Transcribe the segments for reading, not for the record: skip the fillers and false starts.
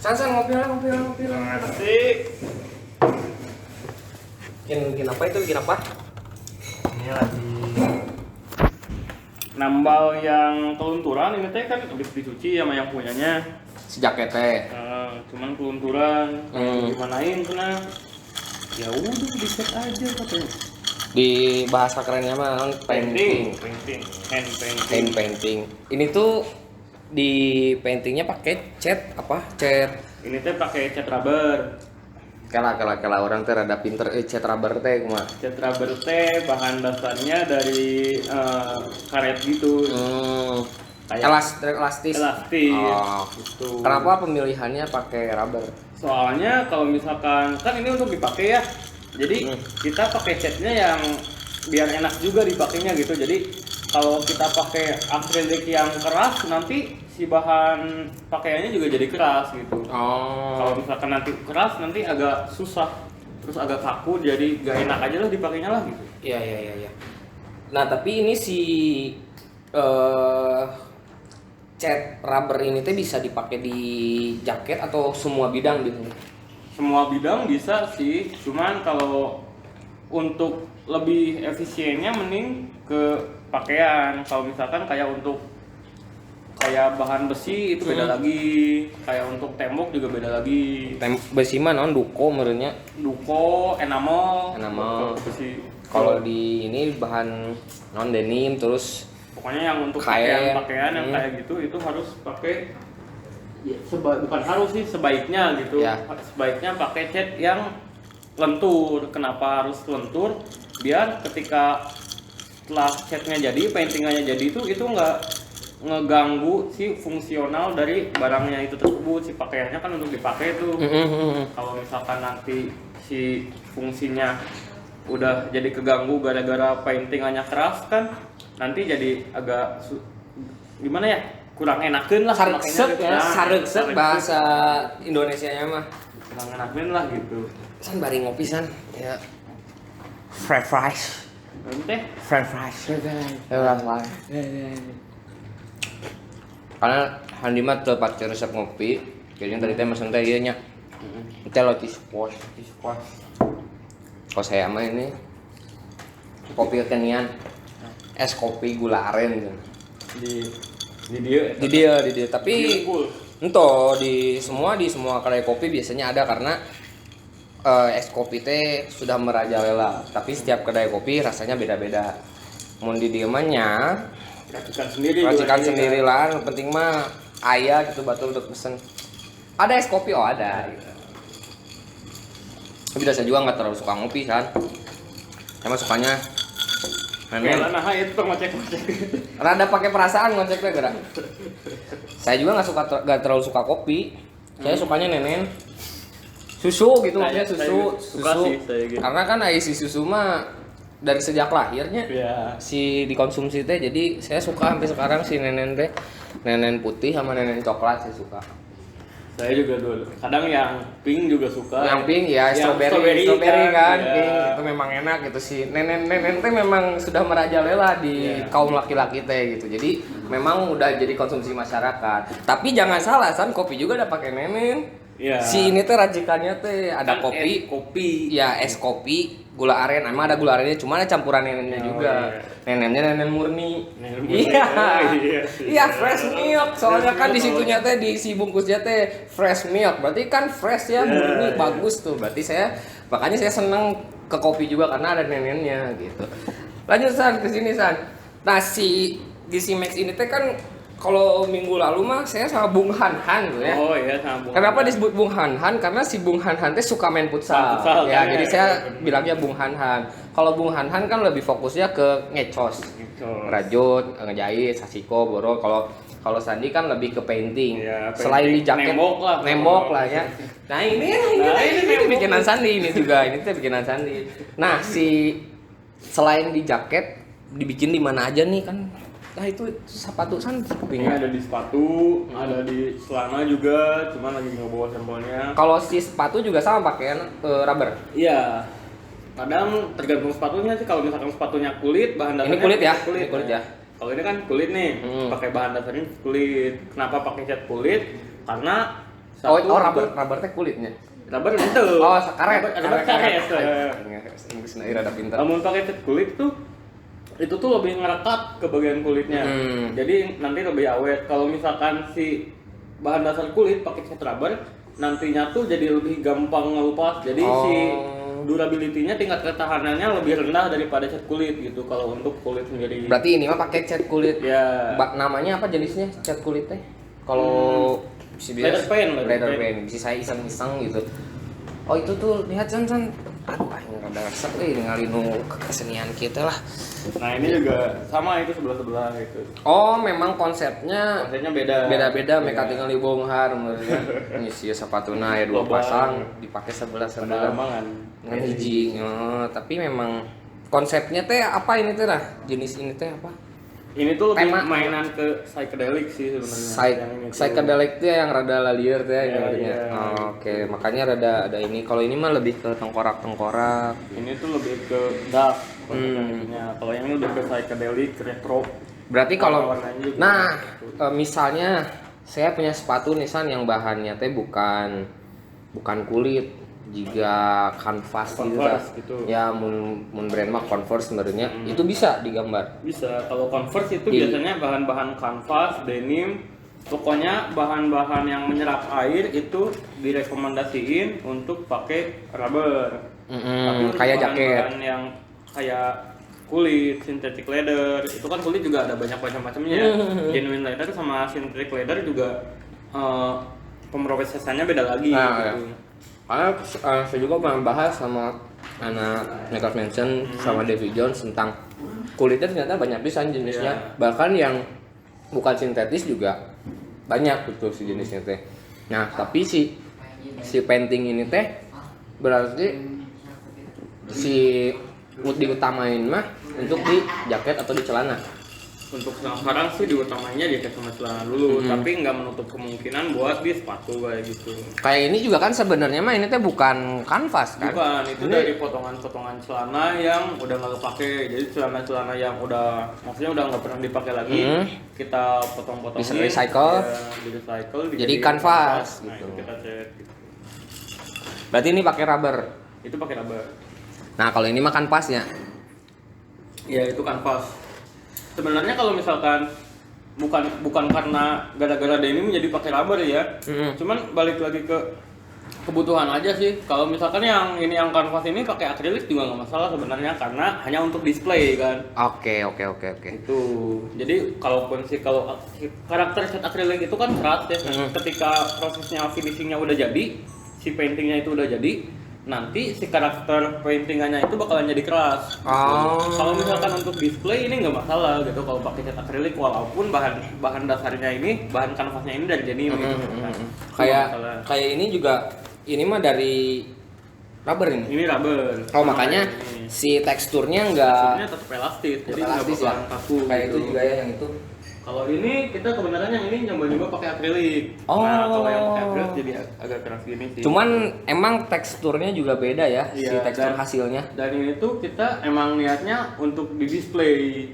San ngopi lah. Asik. Bikin apa itu? Bikin apa? Ini lagi nambal yang kelunturan. Ini teh kan habis dicuci sama yang punyanya. Sejak kete. Cuman kelunturan. Gimanain kena? Ya udah dicat aja katanya. Di bahasa kerennya mah painting. Hand painting. Ini tuh di paintingnya pakai cat apa? Cat. Ini teh pakai cat rubber. Kela orang teh rada pinter cat rubber teh kumaha. Cat rubber teh bahan dasarnya dari karet gitu. Kayak Elastis. Oh. Gitu. Kenapa pemilihannya pakai rubber? Soalnya kalau misalkan kan ini untuk dipakai ya. Jadi kita pakai catnya yang biar enak juga dipakainya gitu. Jadi kalau kita pakai akrilik yang keras nanti si bahan pakaiannya juga jadi keras gitu. Kalau misalkan nanti keras nanti agak susah, terus agak kaku, jadi gak enak aja lah dipakainya lah gitu. Iya. Nah tapi ini si cat rubber ini teh bisa dipakai di jaket atau semua bidang gitu? Semua bidang bisa sih, cuman kalau untuk lebih efisiennya mending ke pakaian. Kalau misalkan kayak untuk kayak bahan besi itu beda lagi, kayak untuk tembok juga beda lagi. Besi mah non duko menurutnya. Duko, enamel. Besi. Kalau di ini bahan non denim terus pokoknya yang untuk kain. pakaian yang kayak gitu itu harus pakai ya, bukan harus sih, sebaiknya gitu. Ya. Sebaiknya pakai cat yang lentur. Kenapa harus lentur? Biar ketika setelah catnya jadi, paintingannya jadi itu nggak ngeganggu si fungsional dari barangnya itu tersebut. Si pakaiannya kan untuk dipakai tuh. Kalau misalkan nanti si fungsinya udah jadi keganggu gara-gara paintingannya keras kan, nanti jadi agak gimana ya, kurang enakeun lah. Saregsek bahasa Indonesianya mah. Kurang enakeun lah gitu. San bari ngopi san. Ya. French fries. Karena Handi mah teu pakai resep ngopi. Kayaknya tadi teh mesen teh ieu nya. Teh roti squash. Kalau saya mah ini kopi kekinian. Es kopi gula aren gitu. Di dia Tapi ento di semua kedai kopi biasanya ada karena es kopi teh sudah merajalela. Tapi setiap kedai kopi rasanya beda-beda. Mun di dieu mah nya racikan sendiri lah. Yang penting mah aya gitu batur untuk pesen. Ada es kopi ada gitu. Tapi saya juga nggak terlalu suka ngopi kan. Emang sukanya nah itu ngocek. Rada pakai perasaan ngoceknya gerak. Saya juga nggak terlalu suka kopi. Saya sukanya nenen susu gitu, maksudnya susu. Gitu. Karena kan isi susu mah dari sejak lahirnya si dikonsumsi teh. Jadi saya suka sampai sekarang si nenen teh, nenen putih sama nenen coklat saya suka. Saya juga dulu. Kadang yang pink juga suka. Yang pink ya, strawberry kan. Ya. Pink itu memang enak gitu sih. Nenen teh memang sudah merajalela di kaum laki-laki teh gitu. Jadi memang udah jadi konsumsi masyarakat. Tapi jangan salah san, kopi juga ada pakai nenen. Ya. Si ini teh racikannya teh ada kan kopi. Ya, es kopi, gula aren. Emang ada gula arennya, cuma ada campuran nenennya juga. Nenennya nenen murni. Iya, fresh milk. Soalnya kan di situnya teh di si bungkusnya teh fresh milk. Berarti kan fresh ya, murni, bagus tuh. Berarti makanya saya seneng ke kopi juga karena ada nenennya gitu. Lanjut San, ke sini San. Nah, si GC Max ini teh kan kalau minggu lalu mah saya sama Bung Han tuh ya. Oh iya, sama Bung. Kenapa disebut Bung Han? Karena si Bung Han teh suka main futsal. Ya, jadi saya bilangnya Bung Han. Kalau Bung Han kan lebih fokusnya ke ngecos. Rajut, ngejahit, sasiko, borok. Kalau Sandi kan lebih ke painting. Ya, Selain di jaket, nembok lah ya. Nah, ini bikinan Sandi ini juga. Ini tuh bikinan Sandi. Nah, selain di jaket dibikin di mana aja nih kan? Nah itu sepatu San kupingnya ada di sepatu, ada di celana juga, cuman lagi nggak bawa sampelnya. Kalau si sepatu juga sama pakaian rubber? Iya. Kadang tergantung sepatunya sih. Kalau misalkan sepatunya kulit, bahan dasarnya ini kulit ya? Kulit ya. Kalau ini kan kulit nih, pakai bahan dasarnya kulit. Kenapa pakai cat kulit? Karena rubber teh kulitnya. Rubber itu. Oh, karet. Rubber karet. Inggris rada pintar. Namun pakai cat kulit tuh itu tuh lebih ngerekat ke bagian kulitnya. Jadi nanti lebih awet. Kalau misalkan si bahan dasar kulit pakai cat rubber, nantinya tuh jadi lebih gampang ngelupas. Jadi si durability-nya, tingkat ketahanannya lebih rendah daripada cat kulit gitu kalau untuk kulit sendiri. Berarti ini mah pakai cat kulit. Ya. Namanya apa jenisnya cat kulit teh? Kalau leather paint. Bisa saya iseng-iseng gitu. Oh itu tuh lihat San. Aduh, ini rada resep ningali nu kesenian kita lah. Nah ini juga sama, itu sebelah gitu. Oh memang konsepnya beda-beda. Mereka tinggal di bonghar, ini sih sepatuna ya 2 pasang dipakai sebelah Mangan. Dengan hiji. Oh, tapi memang konsepnya teh apa ini teh lah? Jenis ini teh apa? Ini tuh lebih mainan ke psychedelic sih sebenarnya. Psychedelic tuh yang rada lalier teh ya. Oke, makanya ada ini. Kalau ini mah lebih ke tengkorak. Ini tuh lebih ke dark konsepnya. Kalau yang ini lebih ke psychedelic, retro. Berarti kalau misalnya saya punya sepatu nisan yang bahannya teh bukan kulit, juga kanvas gitu. Ya mun brand mah Converse sebenarnya itu bisa digambar. Bisa. Kalau Converse itu biasanya bahan-bahan kanvas, denim, pokoknya bahan-bahan yang menyerap air itu direkomendasiin untuk pakai rubber. Tapi kayak jaket. Bahan yang kayak kulit, synthetic leather, itu kan kulit juga ada banyak macam-macamnya. Genuine leather sama synthetic leather juga pemrosesannya beda lagi gitu. Ya. Karena saya juga pernah bahas sama anak Makeup Mansion sama Davy Jones tentang kulitnya ternyata banyak pisan jenisnya. Bahkan yang bukan sintetis juga banyak gitu si jenisnya teh. Nah tapi si painting ini teh berarti si diutamain mah untuk di jaket atau di celana. Untuk sekarang sih diutamanya jaket sama celana dulu, tapi nggak menutup kemungkinan buat di sepatu kayak gitu. Kayak ini juga kan sebenarnya mah ini teh bukan kanvas kan? Bukan, itu dari potongan-potongan celana yang udah nggak kepake. Jadi celana-celana yang maksudnya udah nggak pernah dipakai lagi, kita potong-potongin. Bisa recycle. Jadi kanvas gitu. Nah, itu kita cek. Gitu. Berarti ini pakai rubber. Itu pakai rubber. Nah kalau ini mah kanvasnya. Ya itu kanvas. Sebenarnya kalau misalkan bukan karena gara-gara denim jadi pakai rubber ya, cuman balik lagi ke kebutuhan aja sih. Kalau misalkan yang kanvas ini pakai akrilik juga nggak masalah sebenarnya, karena hanya untuk display kan. Oke. Itu jadi kalau karakter cat akrilik itu kan keras ya. Ketika prosesnya finishingnya udah jadi, si paintingnya itu udah jadi, nanti si karakter paintingannya itu bakalan jadi keras. Kalau misalkan untuk display ini nggak masalah gitu kalau pakai cat akrilik, walaupun bahan dasarnya ini, bahan kanvasnya ini dari denim gitu. Kayak ini juga, ini mah dari rubber ini. Ini rubber. Makanya si teksturnya tetap elastis, jadi nggak bakalan kaku. Kayak gitu. itu juga ya yang itu. Kalau ini kita kebenaran yang ini nyoba pakai akrilik. Nah, kalau yang pakai akrilik jadi agak keras gini sih. Cuman emang teksturnya juga beda ya, si tekstur hasilnya. Dan ini tuh kita emang niatnya untuk di display.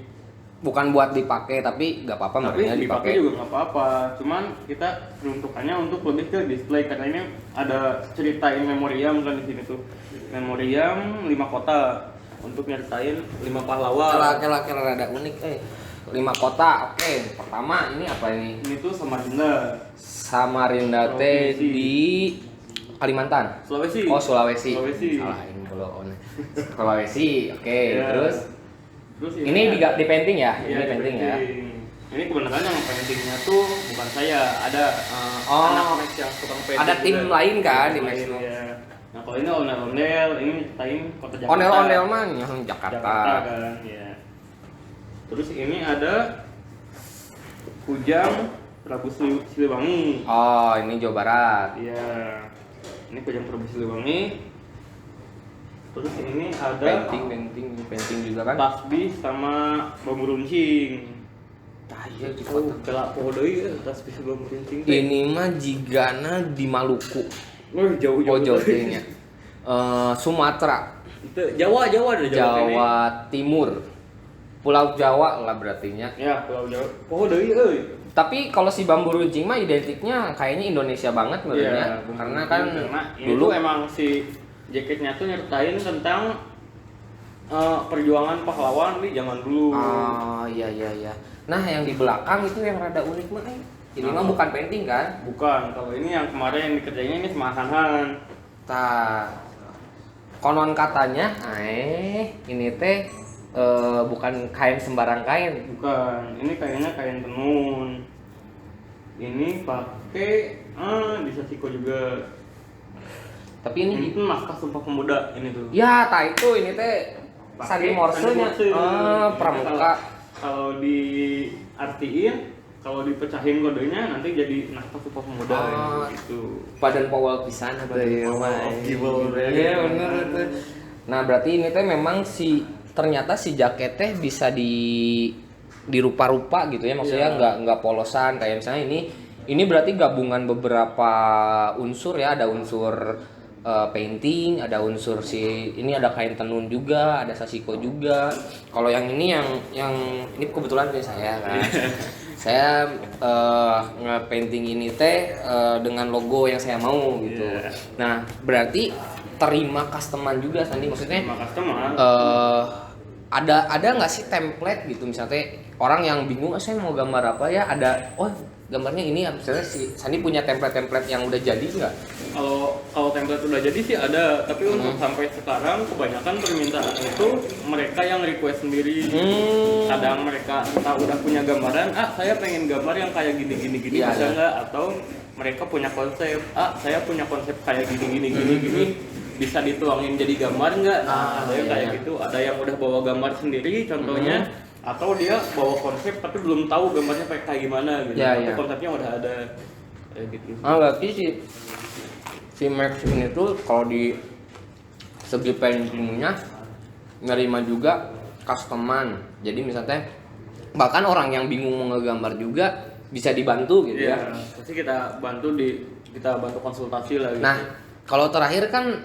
Bukan buat dipakai, tapi nggak apa-apa. Tapi dipakai juga nggak apa-apa. Cuman kita peruntukannya untuk lebih ke display, karena ini ada ceritain memoriam kan di sini tuh. Memoriam 5 kota untuk nyeritain 5 pahlawan. Kira-kira rada unik 5 kota, oke. Pertama ini apa ini? Ini tuh Samarinda teh di Kalimantan. Sulawesi. Sulawesi. Salah ini belum. Sulawesi, oke. Terus ini di painting ya? Ini painting ya. Ini kebenaran yang paintingnya tuh bukan saya, ada anak Max yang tukang painting. Ada tim lain kan di Max. Ya. Nah kalau ini ondel-ondel, ini ceritain kota Jakarta. Ondel-ondel mah Jakarta kan, ya. Terus ini ada Kujang Prabu Siliwangi. Ini Jawa Barat. Iya. Ini Kujang Prabu Siliwangi. Terus ini ada painting juga kan? Tasbih sama bambu runcing. Iya di kota. Kelak poho deui tasbih sama bambu runcing. Ini mah jigana di Maluku. Jauh. Jauh nya. Sumatera. Itu Jawa ada Jawa Timur. Pulau Jawa lah berartinya. Ya, Pulau Jawa. Poho deui euy. Tapi kalau si bambu runcing mah identiknya kayaknya Indonesia banget menurutnya. Karena kan dulu emang si jaketnya tuh nyertain tentang perjuangan pahlawan di zaman dulu. Oh iya. Nah yang di belakang itu yang rada unik mah. Ini mah bukan painting kan? Bukan. Kalau ini yang kemarin yang dikerjainnya ini sama Han. Konon katanya, ini teh bukan kain sembarang kain. Bukan. Ini kayaknya kain tenun. Ini pakai di Sasiko juga. Tapi ini itu naskah Sumpah Pemuda ini tuh. Ya, itu ini teh Sandi Morse-nya. Pramuka. Kalau diartiin, kalau dipecahin kodenya nanti jadi naskah Sumpah Pemuda gitu. Padan Powell pisan ada ya. Iya bener itu. Nah, berarti ini teh memang ternyata si jaket teh bisa dirupa-rupa gitu ya. Maksudnya nggak polosan kayak misalnya ini berarti gabungan beberapa unsur ya, ada unsur painting, ada unsur ini ada kain tenun juga, ada sasiko juga. Kalau yang ini ini kebetulan punya saya kan. Saya nge-painting ini teh dengan logo yang saya mau gitu. Nah, berarti terima customan juga Sandi, maksudnya terima customan. Ada nggak sih template gitu misalnya orang yang bingung saya mau gambar apa ya, ada gambarnya ini misalnya si Sandi punya template yang udah jadi nggak? Kalau template udah jadi sih ada, tapi untuk sampai sekarang kebanyakan permintaan itu mereka yang request sendiri. Kadang mereka entah udah punya gambaran, saya pengen gambar yang kayak gini bisa nggak? Atau mereka punya konsep, saya punya konsep kayak gini bisa dituangin jadi gambar nggak? Ada yang kayak gitu, ada yang udah bawa gambar sendiri contohnya. Atau dia bawa konsep tapi belum tahu gambarnya kayak gimana gitu. Tapi konsepnya udah ada kayak gitu. Berarti si Max ini tuh kalau di segi paintingnya nerima juga customan. Jadi misalnya bahkan orang yang bingung mau ngegambar juga bisa dibantu gitu ya. Pasti kita bantu konsultasi lah gitu. Nah, kalau terakhir kan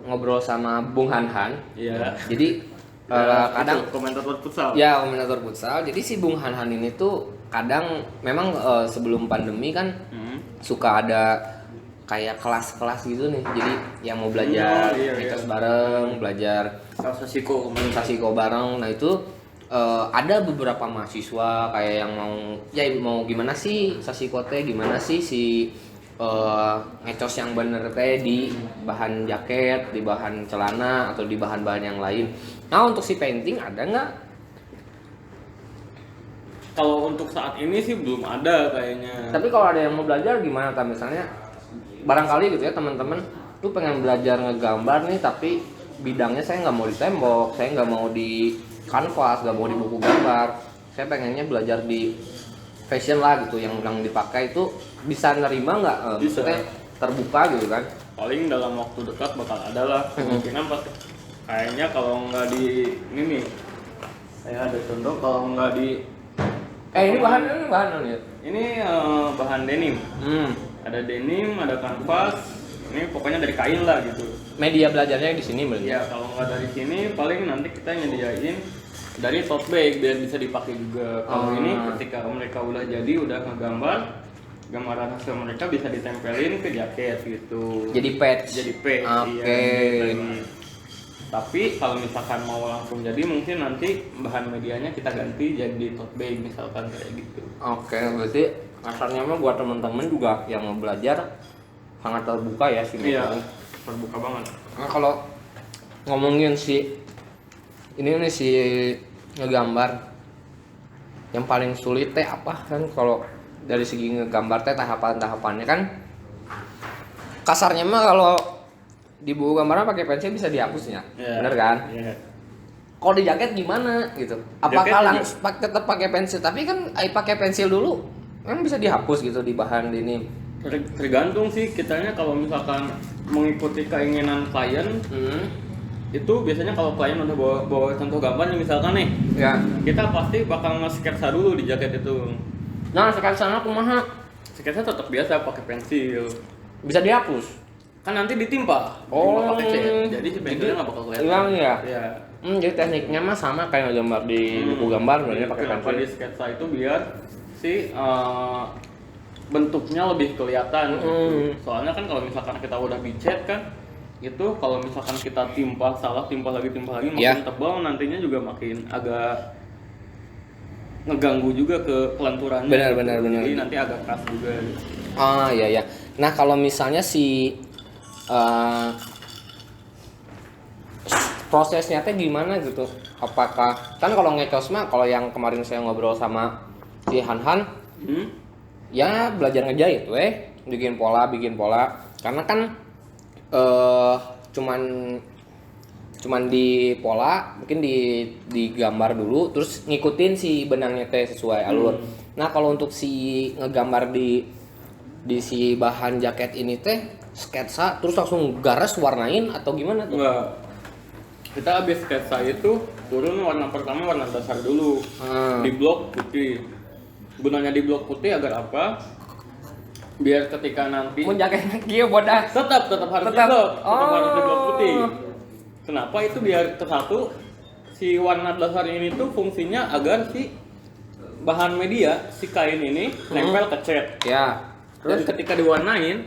ngobrol sama Bung Han. Iya. Jadi kadang komentator futsal. Ya, komentator futsal. Jadi si Bung Han ini tuh kadang memang sebelum pandemi kan suka ada kayak kelas-kelas gitu nih. Jadi yang mau belajar bareng, belajar sasiko bareng. Nah, itu ada beberapa mahasiswa kayak yang mau gimana sih sasiko teh, gimana sih si ngecos yang bener teh di bahan jaket, di bahan celana atau di bahan-bahan yang lain. Nah, untuk si painting ada nggak? Kalau untuk saat ini sih belum ada kayaknya. Tapi kalau ada yang mau belajar gimana? Misalnya barangkali gitu ya teman-teman tuh pengen belajar ngegambar nih, tapi bidangnya saya nggak mau di tembok, saya nggak mau di kanvas, nggak mau di buku gambar. Saya pengennya belajar di fashion lah gitu, yang dipakai itu bisa nerima nggak? Maksudnya terbuka gitu kan? Paling dalam waktu dekat bakal ada lah kemungkinan kayaknya kalau nggak di ini nih, saya ada contoh kalau nggak di ini bahan ya? Ini bahan denim. Ada denim, ada kanvas. Ini pokoknya dari kain lah gitu. Media belajarnya di sini berarti? Ya, kalau nggak dari sini paling nanti kita nyediain dari tote bag biar bisa dipakai juga. Kalau ini ketika mereka udah ngegambar, gambaran hasil mereka bisa ditempelin ke jaket gitu. Jadi patch. Oke. Iya, tapi kalau misalkan mau langsung jadi mungkin nanti bahan medianya kita ganti jadi tote bag misalkan kayak gitu. Oke, berarti kasarnya mah buat teman-teman juga yang mau belajar sangat terbuka ya sih. Iya, terbuka banget. Nah, kalau ngomongin si ngegambar yang paling sulit teh apa kan? Kalau dari segi ngegambar teh tahapannya kan kasarnya mah kalau di buku gambarnya pakai pensil bisa dihapusnya, bener kan? Kalau di jaket gimana gitu? Apakah langsung tetap pakai pensil? Tapi kan pakai pensil dulu kan bisa dihapus gitu di bahan ini. Tergantung sih kitanya, kalau misalkan mengikuti keinginan klien. Itu biasanya kalau klien udah bawa contoh gambar nih misalkan nih, kita pasti bakal nge-sketsa dulu di jaket itu. Nah, sketsanya kumaha? Sketsa tetap biasa pakai pensil. Bisa dihapus? Kan nanti ditimpa. Pakai cat. Jadi si pensilnya nggak bakal kelihatan. Hilang ya? Iya. Jadi tekniknya mah sama kayak gambar di buku gambar, sebenarnya pakai pensil. Kenapa di sketsa itu biar si bentuknya lebih kelihatan gitu. Soalnya kan kalau misalkan kita udah dicat kan itu kalau misalkan kita timpa lagi makin tebal nantinya juga makin agak ngeganggu juga ke kelenturannya. Benar. Jadi nanti agak keras juga. Ah iya. Nah kalau misalnya si prosesnya teh gimana gitu? Apakah kan kalau ngecos mah kalau yang kemarin saya ngobrol sama si Han, ya belajar ngejahit bikin pola karena kan cuman di pola mungkin digambar dulu terus ngikutin si benangnya teh sesuai alur. Nah kalau untuk si ngegambar di si bahan jaket ini teh sketsa terus langsung garas warnain atau gimana tuh? Enggak. Kita habis sketsa itu turun warna pertama warna dasar dulu di blok putih. Gunanya di blok putih agar apa? Biar ketika nanti Mun jaketnya kieu bodas. tetap harus di blok, harus di blok putih. Kenapa itu biar kesatu si warna dasar ini tuh fungsinya agar si bahan media si kain ini nempel ke cat. Ya. Dan ketika diwarnain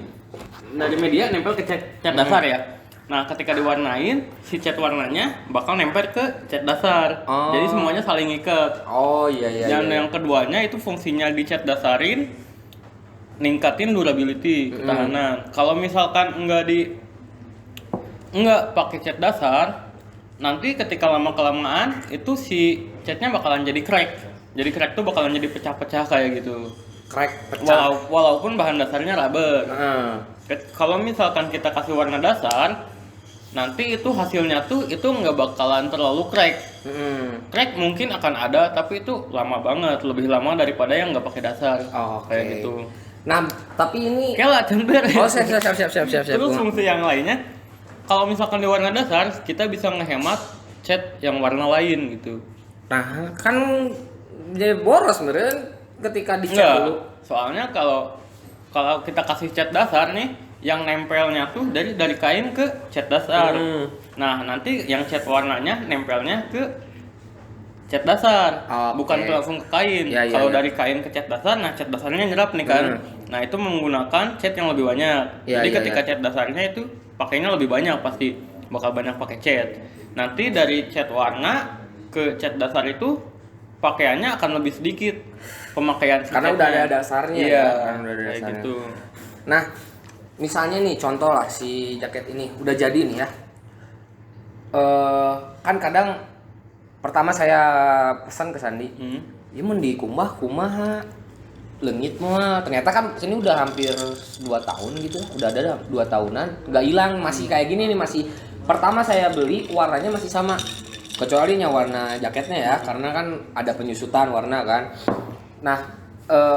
dari media nempel ke cat dasar ya. Nah, ketika diwarnain si cat warnanya bakal nempel ke cat dasar. Jadi semuanya saling ikat. Oh iya. Dan yang keduanya itu fungsinya di cat dasarin ningkatin durability ketahanan. Kalau misalkan enggak pakai cat dasar, nanti ketika lama kelamaan itu si catnya bakalan jadi crack. Jadi crack tuh bakalan jadi pecah-pecah kayak gitu. Crack pecah. Walaupun bahan dasarnya rubber. Kalau misalkan kita kasih warna dasar, nanti itu hasilnya tuh itu nggak bakalan terlalu crack. Crack mungkin akan ada, tapi itu lama banget, lebih lama daripada yang nggak pakai dasar. Kayak gitu. Nah, tapi ini Kela cember. Oh, siap. Terus fungsi yang lainnya, kalau misalkan di warna dasar, kita bisa ngehemat cat yang warna lain gitu. Nah, kan jadi boros meren ketika dicat dulu. Soalnya kalau kita kasih cat dasar nih, yang nempelnya tuh dari kain ke cat dasar. Nah, nanti yang cat warnanya nempelnya ke cat dasar, bukan langsung ke kain. Kalau dari kain ke cat dasar, nah cat dasarnya nyerap nih kan. Nah, itu menggunakan cat yang lebih banyak. Jadi ketika cat dasarnya itu pakainya lebih banyak, pasti bakal banyak pakai cat. Nanti dari cat warna ke cat dasar itu pakaiannya akan lebih sedikit pemakaian karena udah ada dasarnya. Iya, kan udah ada kayak dasarnya. gitu. Nah, misalnya nih contoh lah si jaket ini udah jadi nih ya. Kan kadang pertama saya pesan ke Sandi, ya mun di kumaha leungit mah ternyata kan sini udah hampir 2 tahun gitu, udah ada 2 tahunan nggak hilang, masih kayak gini nih, masih pertama saya beli warnanya masih sama kecuali yang warna jaketnya ya, karena kan ada penyusutan warna kan. Nah,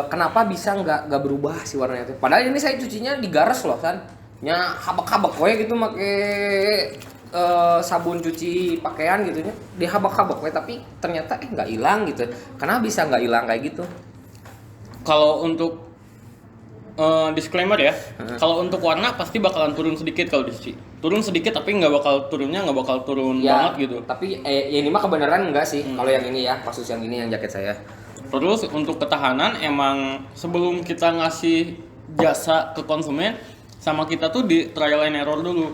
kenapa bisa nggak berubah si warnanya itu? Padahal ini saya cucinya digares loh kan, nya habak-habak we gitu make sabun cuci pakaian gitu nya, dihabak-habak we tapi ternyata nggak hilang gitu. Kenapa bisa nggak hilang kayak gitu? Kalau untuk disclaimer ya, kalau untuk warna pasti bakalan turun sedikit kalau dicuci. Turun sedikit tapi nggak bakal turun Ya, banget gitu. tapi ini mah kebenaran enggak sih kalau yang ini ya, kasus yang ini yang jaket saya. Terus untuk ketahanan emang sebelum kita ngasih jasa ke konsumen, sama kita tuh di trial and error dulu.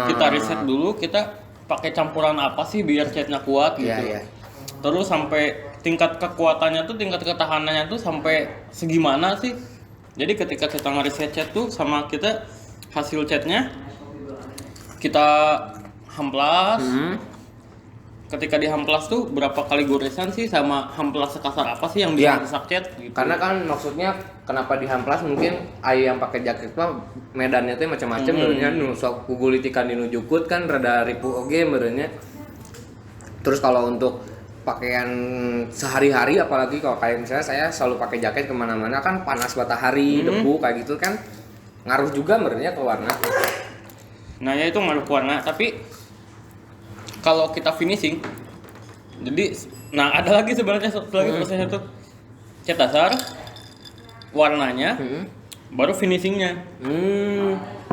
Kita riset dulu, kita pakai campuran apa sih biar catnya kuat gitu. Iya. Terus sampai tingkat kekuatannya tuh, tingkat ketahanannya tuh sampai segimana sih. Jadi ketika kita ngeriset cat tuh sama kita hasil catnya kita hamplas. Ketika dihamplas tuh berapa kali goresan sih sama hamplas sekasar apa sih yang bisa rusak cat gitu. Karena kan maksudnya kenapa dihamplas, mungkin aya yang pakai jaket mah medannya teh macam-macam beureunya nu sok kugulitikan dinu jukut kan rada ripuh oge beureunya. Terus kalau untuk pakaian sehari-hari, apalagi kalau kayak misalnya saya selalu pakai jaket kemana-mana kan panas matahari, debu kayak gitu kan ngaruh juga beureunya ke warna. Nah ya itu ngaruh ke warna, tapi kalau kita finishing, jadi, nah ada lagi sebenarnya satu lagi prosesnya tuh, cat dasar, warnanya, baru finishingnya,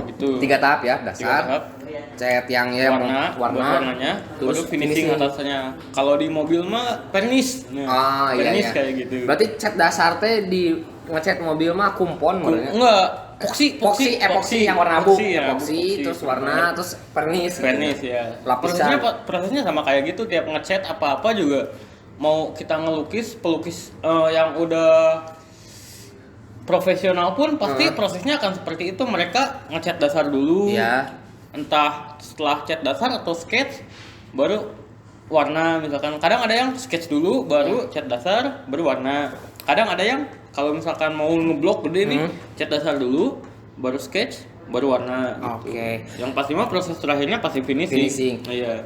Itu 3 tahap ya, dasar, cat yang ya warnanya, terus baru finishing atasnya. Kalau di mobil mah vernish. Vernish kayak gitu. Berarti cat dasar teh di ngecat mobil mah kumpon modelnya. Enggak, epoxy yang warna abu. Epoxy terus warna terus vernish. Vernish gitu. Ya. Lapisan. Prosesnya sama kayak gitu, tiap ngecat apa-apa juga mau kita ngelukis pelukis yang udah profesional pun pasti prosesnya akan seperti itu. Mereka ngecat dasar dulu. Iya. Entah setelah cat dasar atau sketch baru warna misalkan. Kadang ada yang sketch dulu baru cat dasar baru warna. Kadang ada yang kalau misalkan mau ngeblok gede nih cat dasar dulu baru sketch baru warna gitu. Yang pasti mah proses terakhirnya pasti finishing. Iya.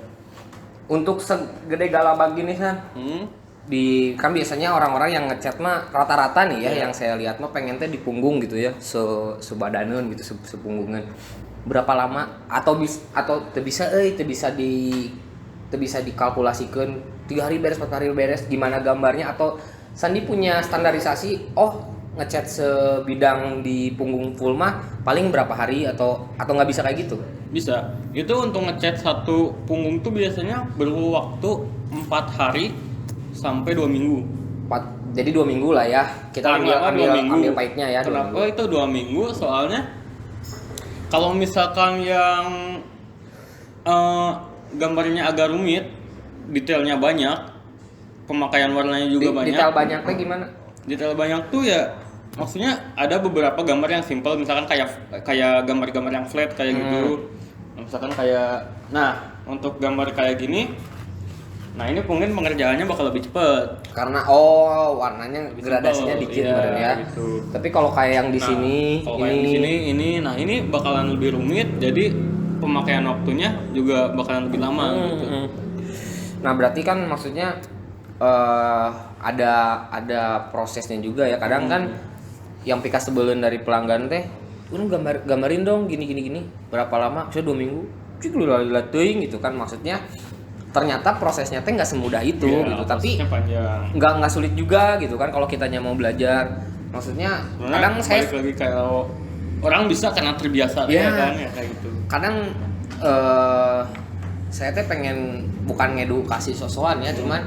Untuk segede galabag gini kan. Kan biasanya orang-orang yang ngecat mah rata-rata nih ya yang saya lihat mah pengen teh di punggung gitu ya. Sebadaneun gitu sepunggungan. Berapa lama atau bisa dikalkulasikeun 3 hari beres 4 hari beres gimana gambarnya atau Sandi punya standarisasi ngecat sebidang di punggung full mah paling berapa hari atau nggak bisa kayak gitu? Bisa. Itu untuk ngecat satu punggung tuh biasanya perlu waktu 4 hari sampai 2 minggu. Jadi 2 minggu lah ya. Kita ambil pahitnya ya. Kenapa itu 2 minggu? Soalnya kalau misalkan yang gambarnya agak rumit, detailnya banyak, pemakaian warnanya juga banyak. Detail banyaknya gimana? Detail banyak tuh ya, maksudnya ada beberapa gambar yang simple, misalkan kayak gambar-gambar yang flat kayak gitu. Misalkan kayak, untuk gambar kayak gini, ini mungkin pengerjaannya bakal lebih cepet. Karena warnanya gradasinya dikit ya. Gitu. Tapi kalau kayak yang di sini, ini bakalan lebih rumit, jadi pemakaian waktunya juga bakalan lebih lama. Gitu. Nah berarti kan maksudnya ada prosesnya juga ya. Kadang kan yang pika sebelum dari pelanggan teh, gambarin dong gini. Berapa lama? Saya 2 minggu. Cik lu lila teuing gitu kan maksudnya. Ternyata prosesnya teh nggak semudah itu gitu, tapi nggak sulit juga gitu kan kalau kitanya mau belajar. Maksudnya kadang saya lagi kayak orang bisa karena terbiasa ya kan ya kayak gitu. Kadang saya teh pengen bukan ngedukasi sosokan ya, cuman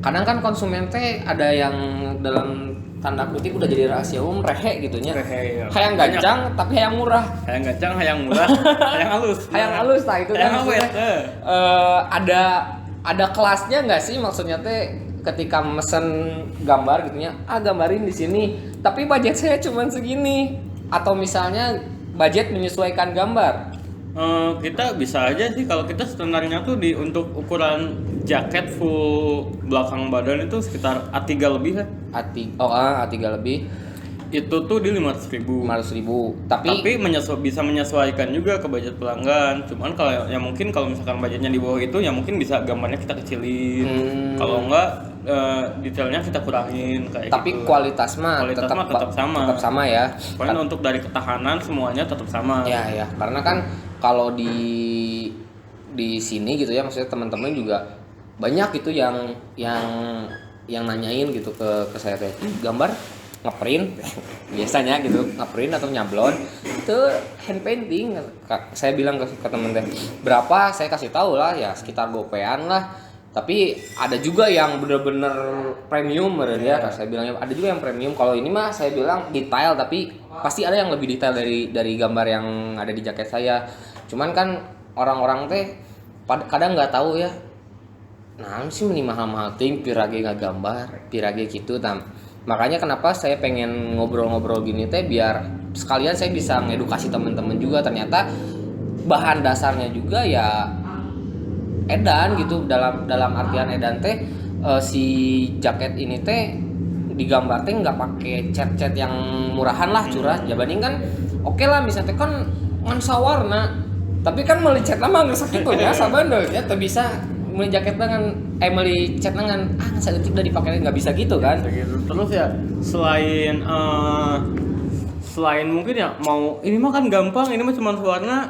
kadang kan konsumen teh ada yang dalam tanda kutip udah jadi rahasia umum rehe gitunya. Ya. Hayang gancang tapi hayang murah. Hayang gancang, hayang murah, hayang halus. Hayang halus itu kan ada kelasnya nggak sih maksudnya teh ketika mesen gambar gitunya, gambarin di sini tapi budget saya cuma segini atau misalnya budget menyesuaikan gambar. Kita bisa aja sih kalau kita standarnya tuh untuk ukuran jaket full belakang badan itu sekitar A3 lebih ya. A3 lebih. Itu tuh di 500.000. Tapi bisa menyesuaikan juga ke budget pelanggan. Cuman kalau ya mungkin kalau misalkan budgetnya di bawah itu ya mungkin bisa gambarnya kita kecilin. Kalau enggak detailnya kita kurangin kayak tapi gitu. kualitas mah tetap sama. Tetap sama ya. Pokoknya untuk dari ketahanan semuanya tetap sama. Ya. Karena kan kalau di sini gitu ya maksudnya teman-teman juga banyak gitu yang nanyain gitu ke saya teh gambar ngeprint biasanya gitu ngeprint atau nyablon itu hand painting. Saya bilang ke temen teh berapa, saya kasih tahu lah ya sekitar gopean lah. Tapi ada juga yang bener-bener premium ya. Saya bilangnya ada juga yang premium. Kalau ini mah saya bilang detail, tapi pasti ada yang lebih detail dari gambar yang ada di jaket saya. Cuman kan orang-orang teh kadang nggak tahu ya. Nah sih meni mahal-mahal ting pirage ngagambar, pirage gitu tam. Makanya kenapa saya pengen ngobrol-ngobrol gini teh biar sekalian saya bisa ngedukasi teman-teman juga. Ternyata bahan dasarnya juga ya edan gitu, dalam artian edan teh si jaket ini teh digambar teh nggak pakai cat yang murahan lah curah. Jabanding kan oke lah misalnya kan ngan sawarna tapi kan meuli cat lama geus sakitu nya sabandel ya teu bisa meuli jaket dengan meuli cat dengan saeutik udah dipakai nggak bisa gitu kan. Terus ya selain mungkin ya mau ini mah kan gampang, ini mah cuma warna.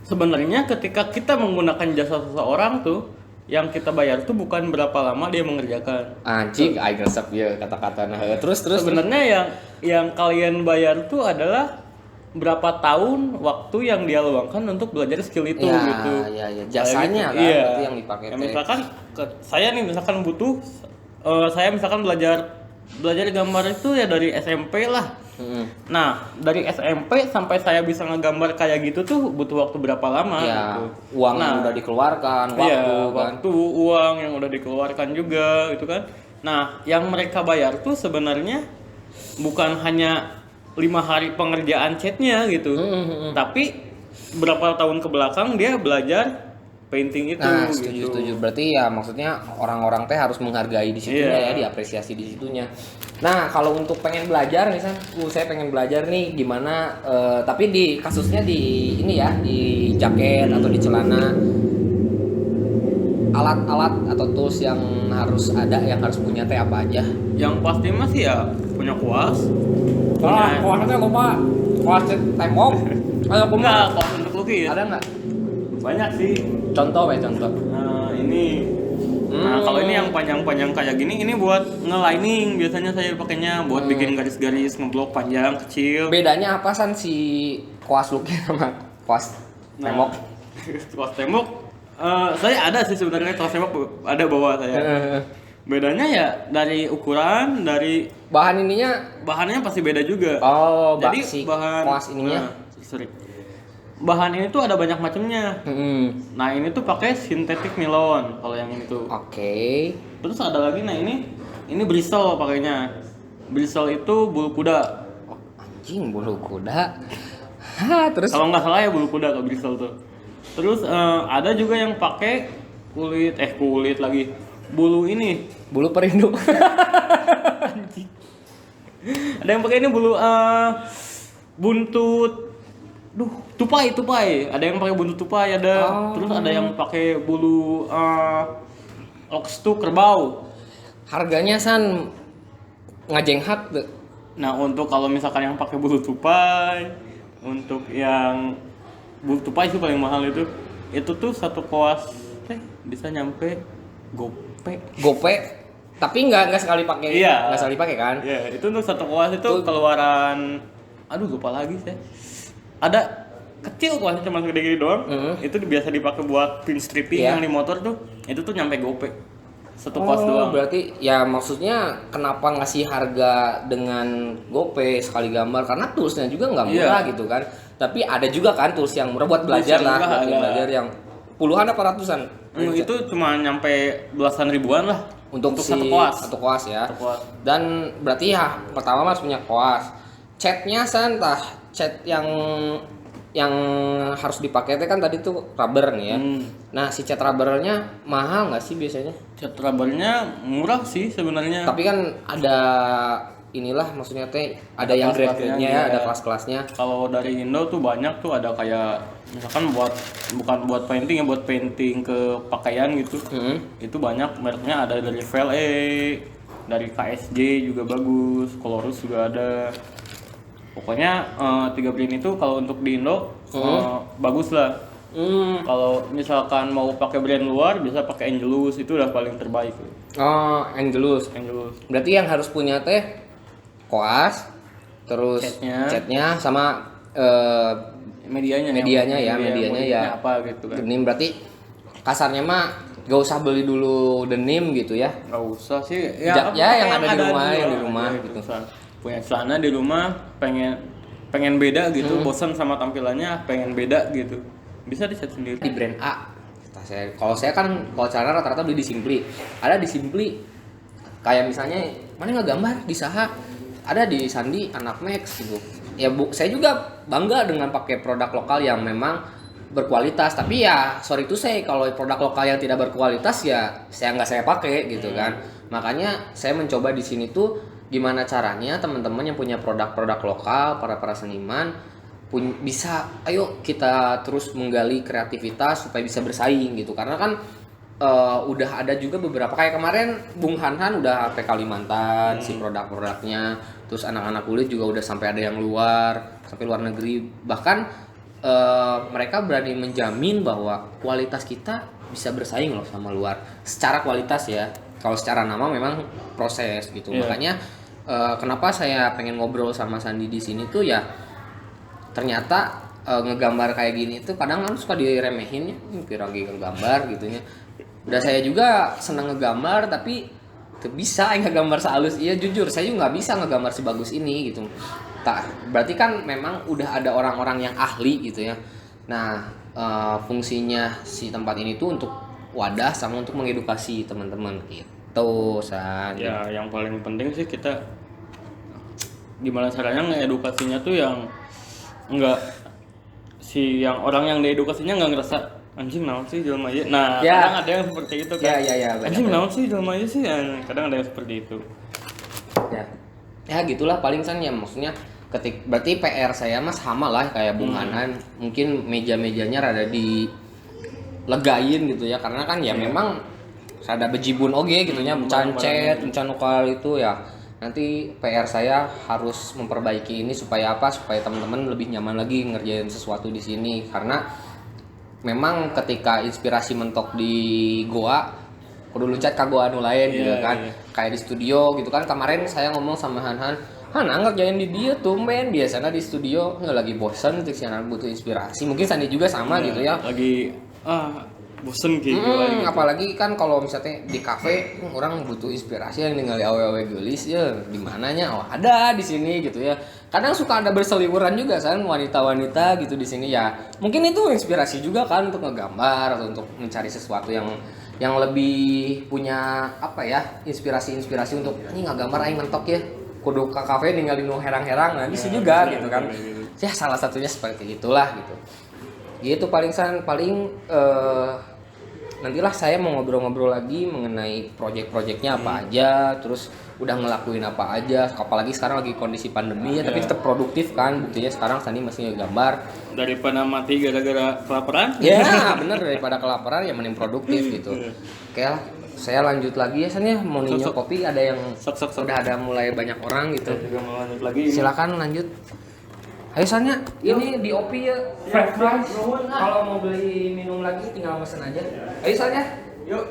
Sebenarnya ketika kita menggunakan jasa seseorang tuh yang kita bayar tuh bukan berapa lama dia mengerjakan. Anjing, aing resep ya kata-katana. Terus sebenarnya yang kalian bayar tuh adalah berapa tahun waktu yang dia luangkan untuk belajar skill itu ya, gitu. Ya, jasanya kan Iya. berarti yang dipakai. Ya, misalkan saya nih misalkan butuh saya misalkan belajar gambar itu ya dari SMP lah. Nah, dari SMP sampai saya bisa ngegambar kayak gitu tuh butuh waktu berapa lama Ya, gitu. uang yang udah dikeluarkan, waktu kan. Waktu, uang yang udah dikeluarkan juga gitu kan. Nah, yang mereka bayar tuh sebenarnya bukan hanya 5 hari pengerjaan chatnya gitu. Tapi berapa tahun ke belakang dia belajar painting itu. Nah, gitu. setuju. Berarti ya maksudnya orang-orang teh harus menghargai di situnya ya, diapresiasi di situnya. Nah, kalau untuk pengen belajar misalnya, saya pengen belajar nih gimana, tapi di kasusnya di ini ya, di jaket atau di celana, alat-alat atau tools yang harus ada, yang harus punya teh apa aja? Yang pasti masih ya punya kuas. Kuasnya lupa, kuas tembok, ada Enggak, kuas untuk lukis. ada nggak? Banyak sih. Contoh. Nah, ini. Nah, kalau ini yang panjang-panjang kayak gini, ini buat nge-lining biasanya saya pakainya buat bikin garis-garis, ngeblok panjang, kecil. Bedanya apa san si kuas lukis sama kuas tembok? Kuas tembok, saya ada sih sebenarnya kuas tembok ada bawa saya. Bedanya ya dari ukuran, dari Bahan ininya, bahannya pasti beda juga. Jadi si bahan kuas ininya. Bahan ini tuh ada banyak macamnya. Nah, ini tuh pakai sintetik nilon kalau yang ini tuh. Oke. Terus ada lagi, nah ini bristle pakainya. Bristle itu bulu kuda. Anjing, bulu kuda. Terus Kalau nggak salah ya bulu kuda kalau bristle tuh. Terus ada juga yang pakai kulit lagi. Bulu ini. bulu perindu. Ada yang pakai ini bulu buntut. Tupai. Ada yang pakai buntut tupai ada. Terus ada yang pakai bulu oxtu kerbau. Harganya san ngajenghak tuh. Nah, untuk kalau misalkan yang pakai bulu tupai, untuk yang bulu tupai itu paling mahal itu tuh satu koas bisa nyampe Gope. Tapi nggak sekali pakai. Iya. Nggak sekali pakai kan? Iya, itu untuk satu koas itu keluaran, lupa lagi saya. Ada kecil kuasnya cuma segede gini doang. Itu biasa dipakai buat pin stripping yang di motor tuh. Itu tuh nyampe gope. Satu kuas doang. Berarti ya maksudnya kenapa ngasih harga dengan gope sekali gambar, karena toolsnya juga nggak murah gitu kan. Tapi ada juga kan tools yang murah buat belajar lah, buat belajar yang puluhan apa ratusan. Itu cuma nyampe belasan ribuan lah untuk satu koas ya. Dan berarti ya pertama harus punya koas. Catnya santah, cat yang harus dipakai itu kan tadi tuh rubber nih ya. Nah, si cat rubbernya mahal nggak sih biasanya? Cat rubbernya murah sih sebenarnya. Tapi kan ada inilah, maksudnya teh ada yang grade-nya ya, ada kelas-kelasnya. Kalau dari Indo tuh banyak tuh, ada kayak misalkan bukan buat painting ya, buat painting ke pakaian gitu. Itu banyak mereknya, ada dari VLE, dari KSJ juga bagus, Colorus juga ada. Pokoknya 3 brand itu kalau untuk di Indo bagus lah. Kalau misalkan mau pakai brand luar bisa pakai Angelus, itu udah paling terbaik. Oh, Angelus. Berarti yang harus punya teh koas, terus catnya sama medianya ya apa gitu kan. Denim. Berarti kasarnya mah gak usah beli dulu denim gitu ya. Gak usah sih. Ya yang ada di rumah gitu. Punya celana di rumah, pengen beda gitu, bosan sama tampilannya, pengen beda gitu, bisa dicat sendiri di brand A. Kalau saya kan kalau celana rata-rata beli di Simply. Ada di Simply kayak misalnya mana nggak gambar di Saha, ada di Sandi, Anak Max gitu ya. Saya juga bangga dengan pakai produk lokal yang memang berkualitas. Tapi ya sorry to say, kalau produk lokal yang tidak berkualitas ya saya pakai gitu kan. Makanya saya mencoba di sini tuh gimana caranya teman-teman yang punya produk-produk lokal, para seniman bisa, ayo kita terus menggali kreativitas supaya bisa bersaing gitu. Karena kan udah ada juga beberapa, kayak kemarin Bung Han udah sampai Kalimantan si produk-produknya. Terus anak-anak kulit juga udah sampai ada yang sampai luar negeri. Bahkan mereka berani menjamin bahwa kualitas kita bisa bersaing loh sama luar. Secara kualitas ya. Kalau secara nama memang proses gitu. Makanya kenapa saya pengen ngobrol sama Sandi di sini tuh ya, ternyata ngegambar kayak gini tuh kadang kan suka diremehin ya, lagi ngegambar gitunya. Udah saya juga seneng ngegambar tapi tuh bisa ngegambar sehalus iya, jujur saya juga nggak bisa ngegambar sebagus ini gitu. Tak berarti kan memang udah ada orang-orang yang ahli gitu ya. Nah fungsinya si tempat ini tuh untuk wadah sama untuk mengedukasi teman-teman gitu San. Ya yang paling penting sih kita gimana caranya ngedukasinya tuh yang enggak si yang orang yang diedukasinya nggak ngerasa anjing naon sih jelema ieu. Nah, Ya. kadang ada yang seperti itu kan. Ya, Anjing naon sih jelema ieu sih. Kadang ada yang seperti itu. Ya gitulah paling San ya, maksudnya berarti PR saya mah sama lah kayak Bung Hanan, mungkin meja-mejanya rada dilegain gitu ya, karena kan ya memang rada bejibun oge gitu nya, cancet, mencanukal itu ya. Nanti PR saya harus memperbaiki ini supaya apa? Supaya teman-teman lebih nyaman lagi ngerjain sesuatu di sini, karena memang ketika inspirasi mentok di goa kudu loncat ke goa anu lain gitu kan. Kayak di studio gitu kan, kemarin saya ngomong sama Han ngerjain di dia tumben, biasanya di studio nggak lagi bosen untuk si anak butuh inspirasi. Mungkin Sandi juga sama gitu ya, lagi bosen gitu. Apalagi kan kalau misalnya di kafe orang butuh inspirasi yang ningali awe-awe geulis ya di mananya, oh ada di sini gitu ya. Kadang suka ada berseliweran juga kan wanita-wanita gitu di sini ya. Mungkin itu inspirasi juga kan untuk ngegambar atau untuk mencari sesuatu yang lebih punya apa ya, inspirasi untuk ini ngegambar aing mentok ya. Kudu ke kafe ninggalin nu herang-herang, nah bisa juga gitu kan. Ya salah satunya seperti itulah gitu. Gitu paling nantilah saya mau ngobrol-ngobrol lagi mengenai project-projectnya apa aja, terus udah ngelakuin apa aja, apalagi sekarang lagi kondisi pandemi ya, tapi tetap produktif kan, buktinya sekarang Sani masih ngegambar. Daripada mati gara-gara kelaparan? Ya bener, daripada kelaparan ya mending produktif gitu. Oke lah, saya lanjut lagi ya Sani ya, mau ninyo kopi, ada yang udah ada mulai banyak orang gitu. Juga mau lanjut lagi. Silakan lanjut. Ayo Sanya, ini di OP ya, fresh price. Kalau mau beli minum lagi tinggal pesen aja. Ayo Sanya. Yuk.